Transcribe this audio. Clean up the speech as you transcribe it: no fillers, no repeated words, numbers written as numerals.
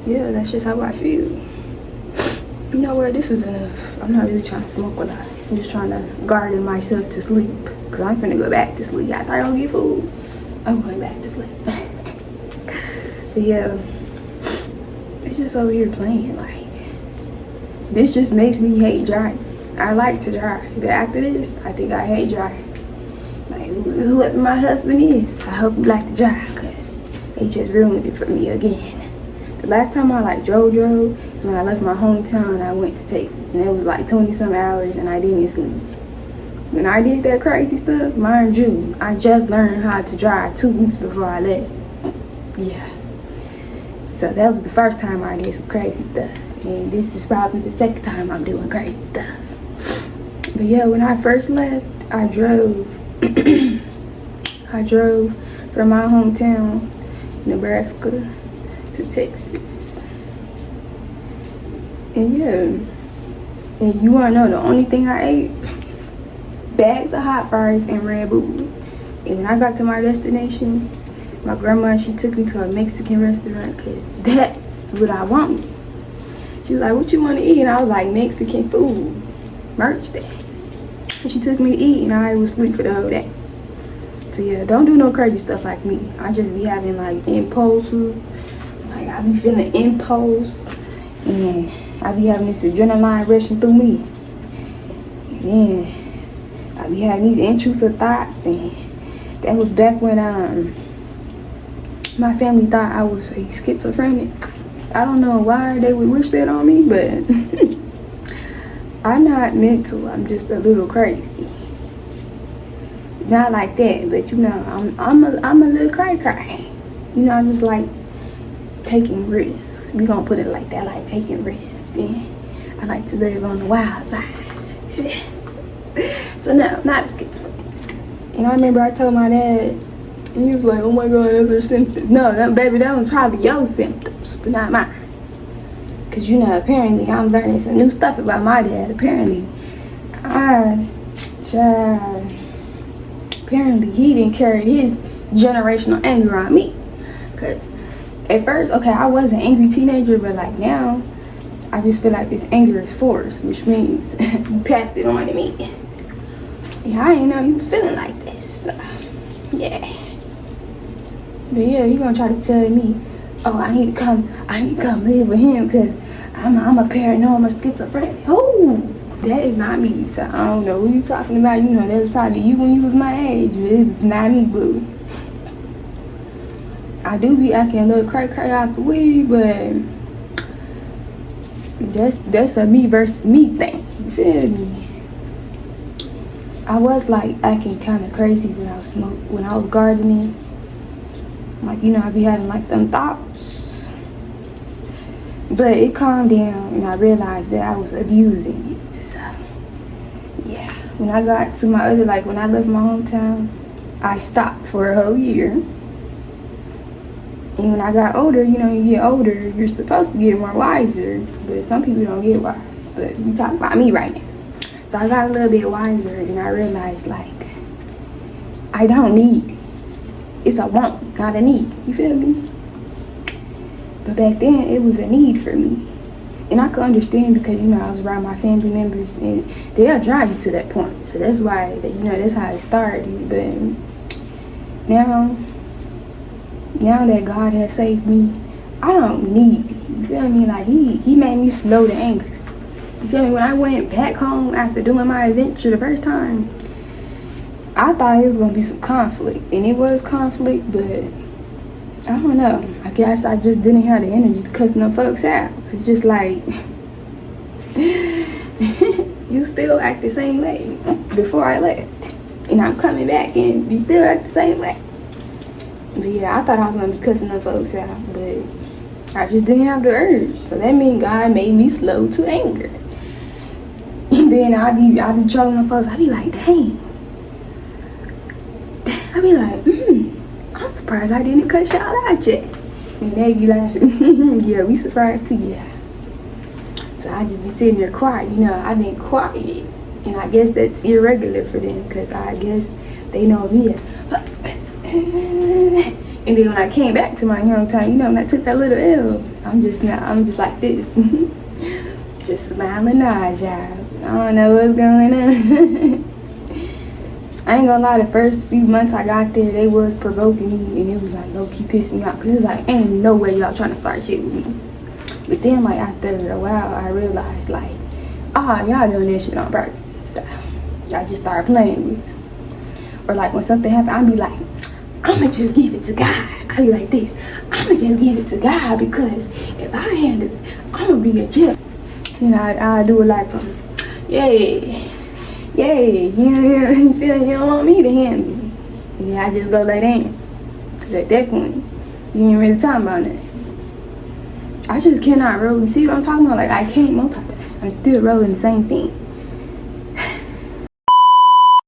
yeah, that's just how I feel. You know what? This is enough. I'm not really trying to smoke a lot. I'm just trying to guard myself to sleep. Because I'm finna go back to sleep. After I don't get food, I'm going back to sleep. But yeah, it's just over here playing. Like, this just makes me hate driving. I like to drive. But after this, I think I hate driving. Like, whoever my husband is, I hope you like to drive. Because they just ruined it for me again. The last time I like drove when I left my hometown, I went to Texas, and it was like 20-some hours, and I didn't sleep. When I did that crazy stuff, mind you, I just learned how to drive 2 weeks before I left. Yeah. So that was the first time I did some crazy stuff, and this is probably the second time I'm doing crazy stuff. But yeah, when I first left, I drove. I drove from my hometown, Nebraska, to Texas. And yeah, and you wanna know the only thing I ate? Bags of hot fries and Red Bull. And when I got to my destination, my grandma, she took me to a Mexican restaurant because that's what I wanted. She was like, what you want to eat? And I was like, Mexican food. Merch that. And she took me to eat, and I was asleep for the whole day. So yeah, don't do no crazy stuff like me. I just be having like impulsive. Like, I be feeling impulse, and I be having this adrenaline rushing through me. And then I be having these intrusive thoughts, and that was back when my family thought I was a schizophrenic. I don't know why they would wish that on me, but I'm not mental. I'm just a little crazy. Not like that, but you know, I'm a little cray. You know, I just like taking risks. We gonna put it like that, like taking risks. And I like to live on the wild side. So no, not a schizophrenic. And I remember I told my dad, and he was like, oh my God, those are symptoms. No, baby, that was probably your symptoms, but not mine. Cause you know, apparently I'm learning some new stuff about my dad. Apparently he didn't carry his generational anger on me. Cause at first, okay, I was an angry teenager, but like now, I just feel like this anger is forced, which means you passed it on to me. Yeah, I didn't know he was feeling like this. So, yeah. But yeah, he gonna try to tell me, oh, I need to come live with him because I'm a paranormal schizophrenic. Oh, that is not me. So I don't know who you talking about. You know, that was probably you when you was my age, but it was not me, boo. I do be acting a little cray out the weed, but that's a me versus me thing. You feel me? I was like acting kind of crazy when I was gardening. Like, you know, I be having like them thoughts. But it calmed down, and I realized that I was abusing it. So, yeah. When I got to my other, like when I left my hometown, I stopped for a whole year. And when I got older, you know, you get older, you're supposed to get more wiser. But some people don't get wise. But we talking about me right now. So I got a little bit wiser, and I realized, like, I don't need it. It's a want, not a need. You feel me? But back then, it was a need for me. And I could understand because, you know, I was around my family members, and they'll drive you to that point. So that's why, you know, that's how it started. But now that God has saved me, I don't need it. You feel me? Like, he made me slow the anger. You feel me? When I went back home after doing my adventure the first time, I thought it was going to be some conflict. And it was conflict, but I don't know. I guess I just didn't have the energy to cuss no folks out. It's just like, you still act the same way before I left. And I'm coming back and you still act the same way. But yeah, I thought I was going to be cussing no folks out. But I just didn't have the urge. So that means God made me slow to anger. And then I be trolling the folks. I be like, dang. I be like, I'm surprised I didn't cuss y'all out yet. And they be like, yeah, we surprised too, yeah. So I just be sitting there quiet, you know, I've been quiet. And I guess that's irregular for them, because I guess they know me as, And then when I came back to my young time, you know, when I took that little L, I'm just like this. Just smiling eyes, y'all. I don't know what's going on. I ain't gonna lie, the first few months I got there, they was provoking me, and it was like low-key pissing me off, because it was like, ain't no way y'all trying to start shit with me. But then, like, after a while, I realized, like, y'all doing that shit on purpose. So, y'all just started playing with it. Or like, when something happened, I'd be like, I'ma just give it to God. I'd be like this, I'ma just give it to God, because if I handle it, I'ma be a jerk. You know, I do it like, yeah, you feel you don't want me to handle you. Yeah, I just go lay down. Cause at that point, you ain't really talking about that. I just cannot roll. You see what I'm talking about? Like, I can't multitask. I'm still rolling the same thing.